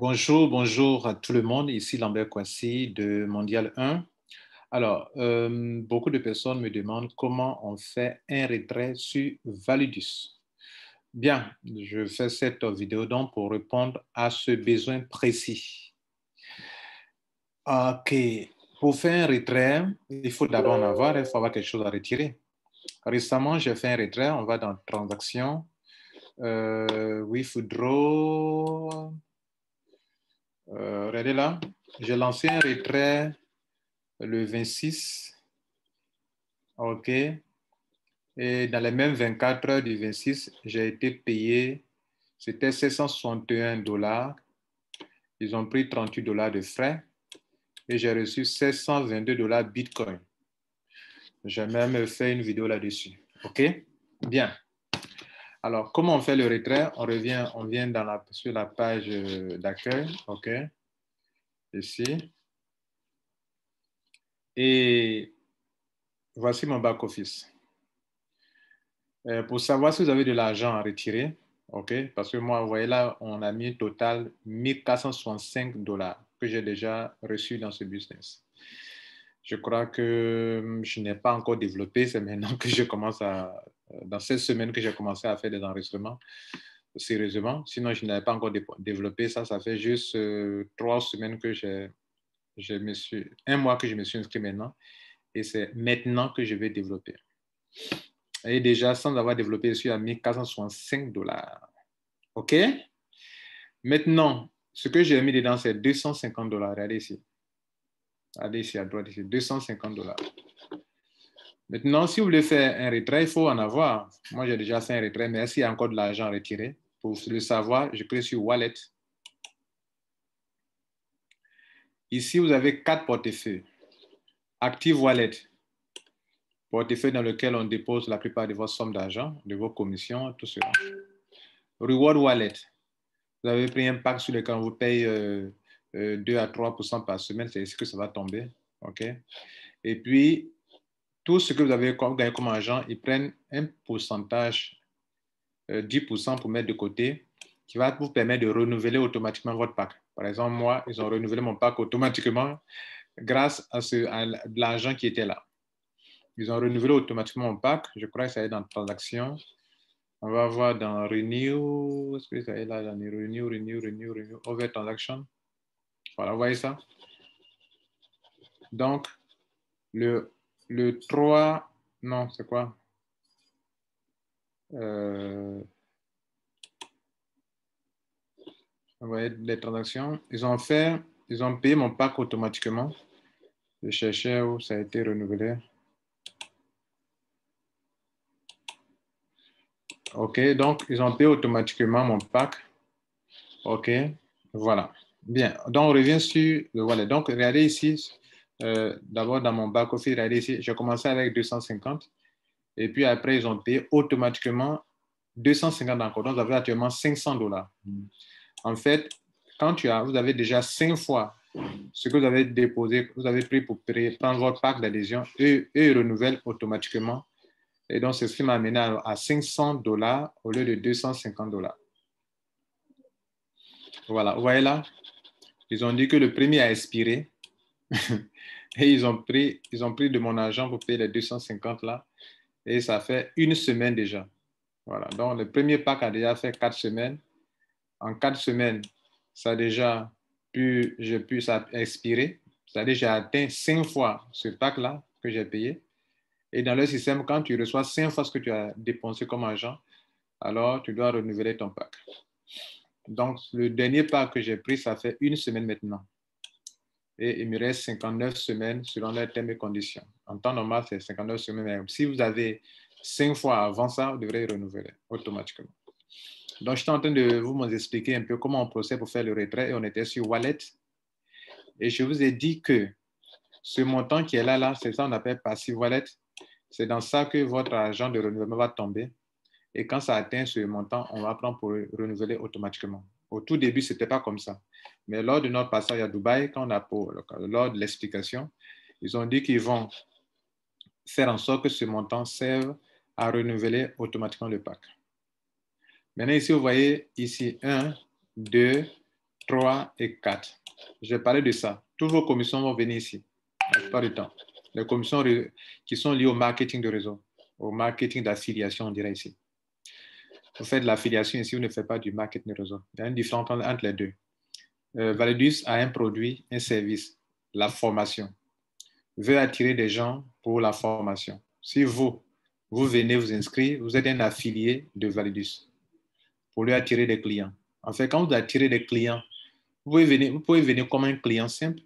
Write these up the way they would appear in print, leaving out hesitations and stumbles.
Bonjour, bonjour à tout le monde. Ici Lambert Kwasi de Mondial 1. Alors, beaucoup de personnes me demandent comment on fait un retrait sur Validus. Bien, je fais cette vidéo donc pour répondre à ce besoin précis. OK, pour faire un retrait, il faut d'abord en avoir, il faut avoir quelque chose à retirer. Récemment, j'ai fait un retrait, on va dans Transactions, Withdraw. Regardez là, j'ai lancé un retrait le 26, OK. Et dans les mêmes 24 heures du 26, j'ai été payé, c'était 761 $. Ils ont pris 38 $ de frais et j'ai reçu 722 $ Bitcoin. J'ai même fait une vidéo là-dessus. OK? Bien. Alors, comment on fait le retrait? On vient sur la page d'accueil. OK? Ici. Et voici mon back-office. Pour savoir si vous avez de l'argent à retirer, OK, parce que moi, vous voyez là, on a mis total 1465 $ que j'ai déjà reçu dans ce business. Je crois que je n'ai pas encore développé, c'est maintenant que je commence dans cette semaine que j'ai commencé à faire des enregistrements, sérieusement. Sinon, je n'avais pas encore développé ça. Ça fait juste 3 semaines que un mois que je me suis inscrit maintenant. Et c'est maintenant que je vais développer. Et déjà, sans avoir développé, je suis à 1465 $. OK? Maintenant, ce que j'ai mis dedans, c'est 250 $. Regardez ici. Regardez ici à droite, ici, 250 $. Maintenant, si vous voulez faire un retrait, il faut en avoir. Moi, j'ai déjà fait un retrait, mais s'il y a encore de l'argent à retirer, pour le savoir, je clique sur Wallet. Ici, vous avez 4 portefeuilles. Active Wallet, portefeuille dans lequel on dépose la plupart de vos sommes d'argent, de vos commissions, tout cela. Reward Wallet, vous avez pris un pack sur lequel on vous paye 2 à 3% par semaine, c'est ici que ça va tomber. OK? Et puis, tout ce que vous avez gagné comme argent, ils prennent un pourcentage, 10% pour mettre de côté, qui va vous permettre de renouveler automatiquement votre pack. Par exemple, moi, ils ont renouvelé mon pack automatiquement grâce à l'argent qui était là. Ils ont renouvelé automatiquement mon pack. Je crois que ça est dans Transactions. On va voir dans Renew. Est-ce que ça est là dans Renew, Over Transaction. Voilà, vous voyez ça? Donc, le 3, non, c'est quoi? Vous voyez les transactions. Ils ont payé mon pack automatiquement. Je cherchais où ça a été renouvelé. OK, donc ils ont payé automatiquement mon pack. OK, voilà. Bien, donc on revient sur le wallet. Donc, regardez ici, d'abord dans mon back-office, regardez ici, j'ai commencé avec 250 et puis après, ils ont payé automatiquement 250 encore. Donc, vous avez actuellement 500 $. En fait, quand vous avez déjà 5 fois ce que vous avez déposé, vous avez pris pour prendre votre pack d'adhésion, eux, ils renouvellent automatiquement. Et donc, c'est ce qui m'a amené à 500 $ au lieu de 250 $. Voilà, vous voyez là, ils ont dit que le premier a expiré et ils ont pris de mon argent pour payer les 250 là et ça fait une semaine déjà. Voilà, donc le premier pack a déjà fait 4 semaines. En 4 semaines, ça a déjà ça a expiré. Ça a déjà atteint 5 fois ce pack-là que j'ai payé. Et dans le système, quand tu reçois 5 fois ce que tu as dépensé comme argent, alors tu dois renouveler ton pack. Donc, le dernier pack que j'ai pris, ça fait une semaine maintenant. Et il me reste 59 semaines selon les termes et conditions. En temps normal, c'est 59 semaines. Mais si vous avez 5 fois avant ça, vous devrez renouveler automatiquement. Donc, j'étais en train de vous expliquer un peu comment on procède pour faire le retrait et on était sur Wallet. Et je vous ai dit que ce montant qui est là, c'est ça qu'on appelle Passive Wallet. C'est dans ça que votre argent de renouvellement va tomber. Et quand ça atteint ce montant, on va prendre pour renouveler automatiquement. Au tout début, ce n'était pas comme ça. Mais lors de notre passage à Dubaï, lors de l'explication, ils ont dit qu'ils vont faire en sorte que ce montant serve à renouveler automatiquement le pack. Maintenant, ici, vous voyez ici 1, 2, 3 et 4. J'ai parlé de ça. Toutes vos commissions vont venir ici, la plupart du temps. Les commissions qui sont liées au marketing de réseau, au marketing d'affiliation, on dirait ici. Vous faites de l'affiliation ici, vous ne faites pas du marketing de réseau. Il y a une différence entre les deux. Validus a un produit, un service, la formation. Veut attirer des gens pour la formation. Si vous venez vous inscrire, vous êtes un affilié de Validus pour lui attirer des clients. En fait, quand vous attirez des clients, vous pouvez venir comme un client simple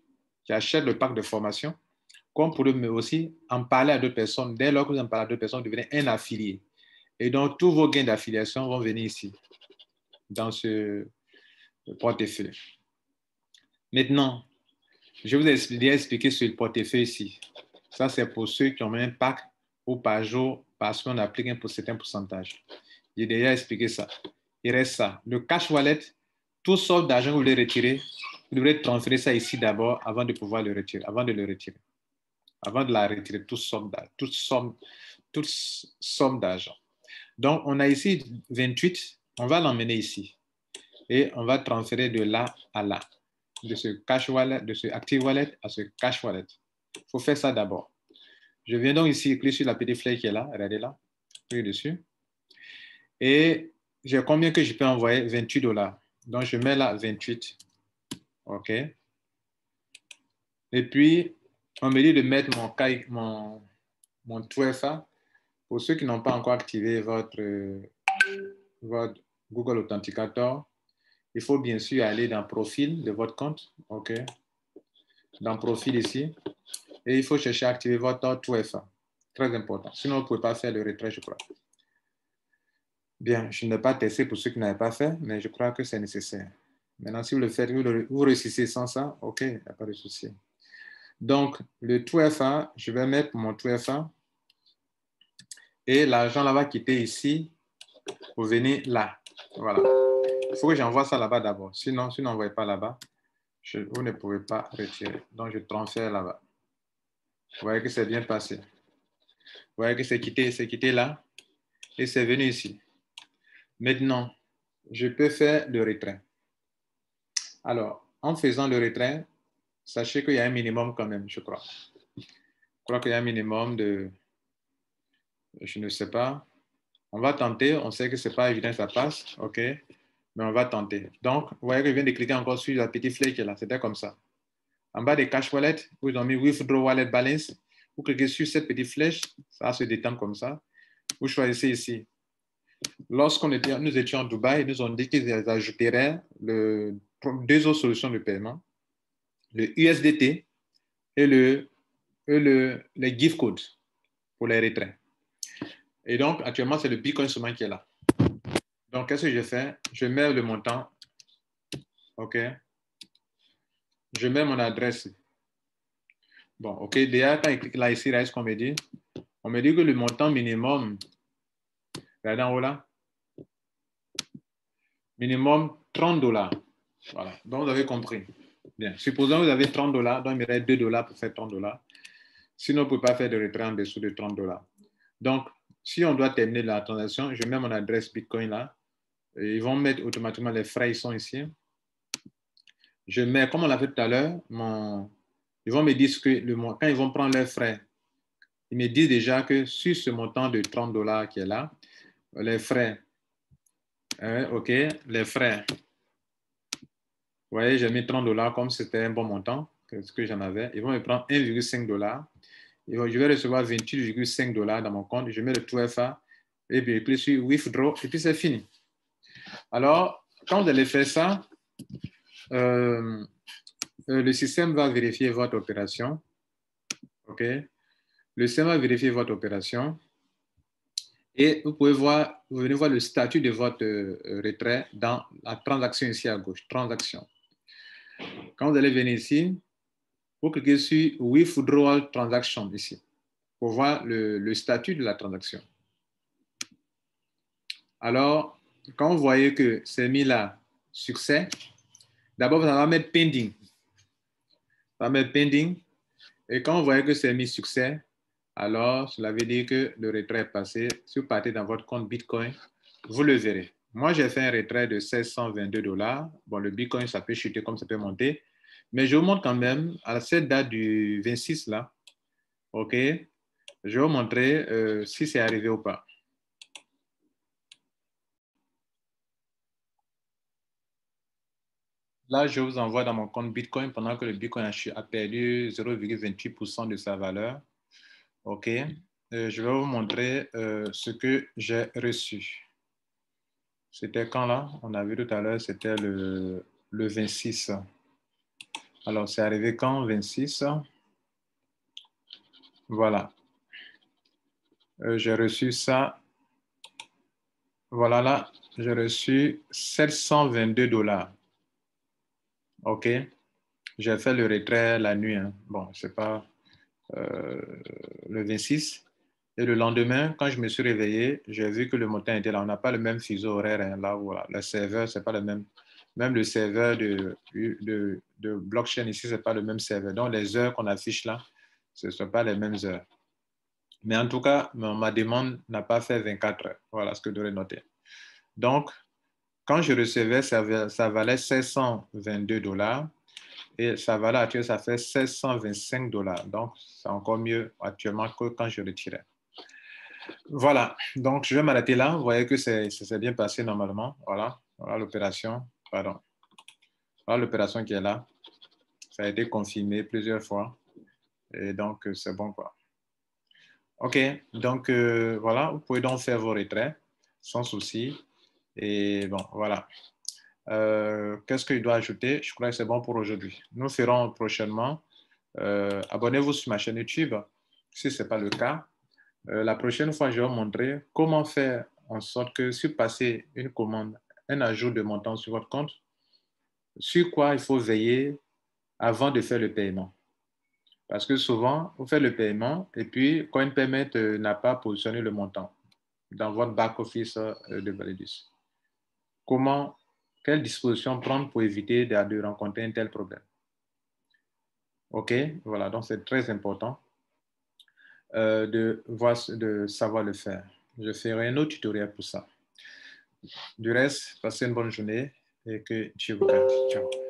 qui achète le pack de formation, comme vous pouvez aussi en parler à d'autres personnes. Dès lors que vous en parlez à d'autres personnes, vous devenez un affilié. Et donc, tous vos gains d'affiliation vont venir ici, dans ce portefeuille. Maintenant, je vous ai expliqué sur le portefeuille ici. Ça, c'est pour ceux qui ont un pack ou par jour, parce qu'on applique un certain pourcentage. J'ai déjà expliqué ça. Il reste ça. Le cash wallet, tout sorte d'argent que vous voulez retirer, vous devrez transférer ça ici d'abord avant de pouvoir le retirer, avant de le retirer. Avant de la retirer, toute somme d'argent. Donc, on a ici 28, on va l'emmener ici. Et on va transférer de là à là. De ce cash wallet, de ce active wallet à ce cash wallet. Il faut faire ça d'abord. Je viens donc ici, cliquer sur la petite flèche qui est là, regardez là, cliquez dessus. Et j'ai combien que je peux envoyer? 28 $. Donc, je mets là 28. OK. Et puis, on me dit de mettre mon 2FA. Pour ceux qui n'ont pas encore activé votre Google Authenticator, il faut bien sûr aller dans Profil de votre compte. OK. Dans Profil ici. Et il faut chercher à activer votre 2FA. Très important. Sinon, vous ne pouvez pas faire le retrait, je crois. Bien, je n'ai pas testé pour ceux qui n'avaient pas fait, mais je crois que c'est nécessaire. Maintenant, si vous le faites, vous réussissez sans ça, OK, il n'y a pas de souci. Donc, le 2FA, je vais mettre mon 2FA et l'argent là va quitter ici pour venir là. Voilà. Il faut que j'envoie ça là-bas d'abord. Sinon, si vous n'envoyez pas là-bas, vous ne pouvez pas retirer. Donc, je transfère là-bas. Vous voyez que c'est bien passé. Vous voyez que c'est quitté là et c'est venu ici. Maintenant, je peux faire le retrait. Alors, en faisant le retrait, sachez qu'il y a un minimum quand même, je crois. Je crois qu'il y a un minimum de, je ne sais pas. On va tenter, on sait que ce n'est pas évident, ça passe, OK, mais on va tenter. Donc, vous voyez que je viens de cliquer encore sur la petite flèche qui est là, c'était comme ça. En bas des cash wallet, vous avez mis Withdraw Wallet Balance, vous cliquez sur cette petite flèche, ça va se détendre comme ça. Vous choisissez ici. Nous étions à Dubaï, ils nous ont dit qu'ils ajouteraient deux autres solutions de paiement, le USDT et les gift codes pour les retraits. Et donc, actuellement, c'est le Bitcoin seulement qui est là. Donc, qu'est-ce que je fais? Je mets le montant. OK. Je mets mon adresse. Bon, OK. Déjà, quand il clique là, ici, là, ce qu'on me dit? On me dit que le montant minimum, regardez en haut là, minimum 30 $. Voilà. Donc, vous avez compris. Bien. Supposons que vous avez 30 $, donc il me reste 2 $ pour faire 30 $. Sinon, on ne peut pas faire de retrait en dessous de 30 $. Donc, si on doit terminer la transaction, je mets mon adresse Bitcoin là. Et ils vont mettre automatiquement les frais, ils sont ici. Je mets, comme on l'a fait tout à l'heure, ils vont me dire que quand ils vont prendre leurs frais, ils me disent déjà que sur ce montant de 30 $ qui est là, les frais, OK, les frais, vous voyez, j'ai mis 30 $ comme c'était un bon montant, ce que j'en avais. Ils vont me prendre 1,5 $. Je vais recevoir 28,5 $ dans mon compte. Je mets le 2FA et puis je clique sur Withdraw et puis c'est fini. Alors, quand vous allez faire ça, le système va vérifier votre opération. OK? Le système va vérifier votre opération. Et vous venez voir le statut de votre retrait dans la transaction ici à gauche. Transaction. Quand vous allez venir ici, vous cliquez sur Withdrawal Transaction ici pour voir le statut de la transaction. Alors, quand vous voyez que c'est mis là, succès, d'abord, ça va mettre pending. Ça va mettre pending. Et quand vous voyez que c'est mis succès, alors cela veut dire que le retrait est passé. Si vous partez dans votre compte Bitcoin, vous le verrez. Moi, j'ai fait un retrait de 1622 $. Bon, le Bitcoin, ça peut chuter comme ça peut monter. Mais je vous montre quand même, à cette date du 26, là, OK, je vais vous montrer si c'est arrivé ou pas. Là, je vous envoie dans mon compte Bitcoin pendant que le Bitcoin a perdu 0,28% de sa valeur. OK. Je vais vous montrer ce que j'ai reçu. C'était quand là? On a vu tout à l'heure, c'était le 26. Alors, c'est arrivé quand? 26. Voilà. J'ai reçu ça. Voilà là, j'ai reçu 722 $. OK. J'ai fait le retrait la nuit. Hein. Bon, c'est pas le 26. Et le lendemain, quand je me suis réveillé, j'ai vu que le montant était là. On n'a pas le même fuseau horaire. Hein, là, voilà. Le serveur, c'est pas le même. Même le serveur de blockchain ici, c'est pas le même serveur. Donc, les heures qu'on affiche là, ce ne sont pas les mêmes heures. Mais en tout cas, ma demande n'a pas fait 24 heures. Voilà ce que je devrais noter. Donc, quand je recevais, ça valait 1622 $. Et sa valeur actuelle, ça fait 1625 $. Donc, c'est encore mieux actuellement que quand je retirais. Voilà. Donc, je vais m'arrêter là. Vous voyez que ça s'est bien passé normalement. Voilà. Voilà l'opération. Pardon. Voilà l'opération qui est là. Ça a été confirmé plusieurs fois. Et donc, c'est bon, quoi. OK. Donc, voilà. Vous pouvez donc faire vos retraits sans souci. Et bon, voilà. Qu'est-ce que je dois ajouter? Je crois que c'est bon pour aujourd'hui. Nous ferons prochainement. Abonnez-vous sur ma chaîne YouTube si ce n'est pas le cas. La prochaine fois, je vais vous montrer comment faire en sorte que si vous passez une commande, un ajout de montant sur votre compte, sur quoi il faut veiller avant de faire le paiement. Parce que souvent, vous faites le paiement et puis CoinPayment n'a pas positionné le montant dans votre back-office de Validus. Comment, quelles dispositions prendre pour éviter de rencontrer un tel problème? OK, voilà, donc c'est très important de savoir le faire. Je ferai un autre tutoriel pour ça. Du reste, passez une bonne journée et que Dieu vous garde. Ciao.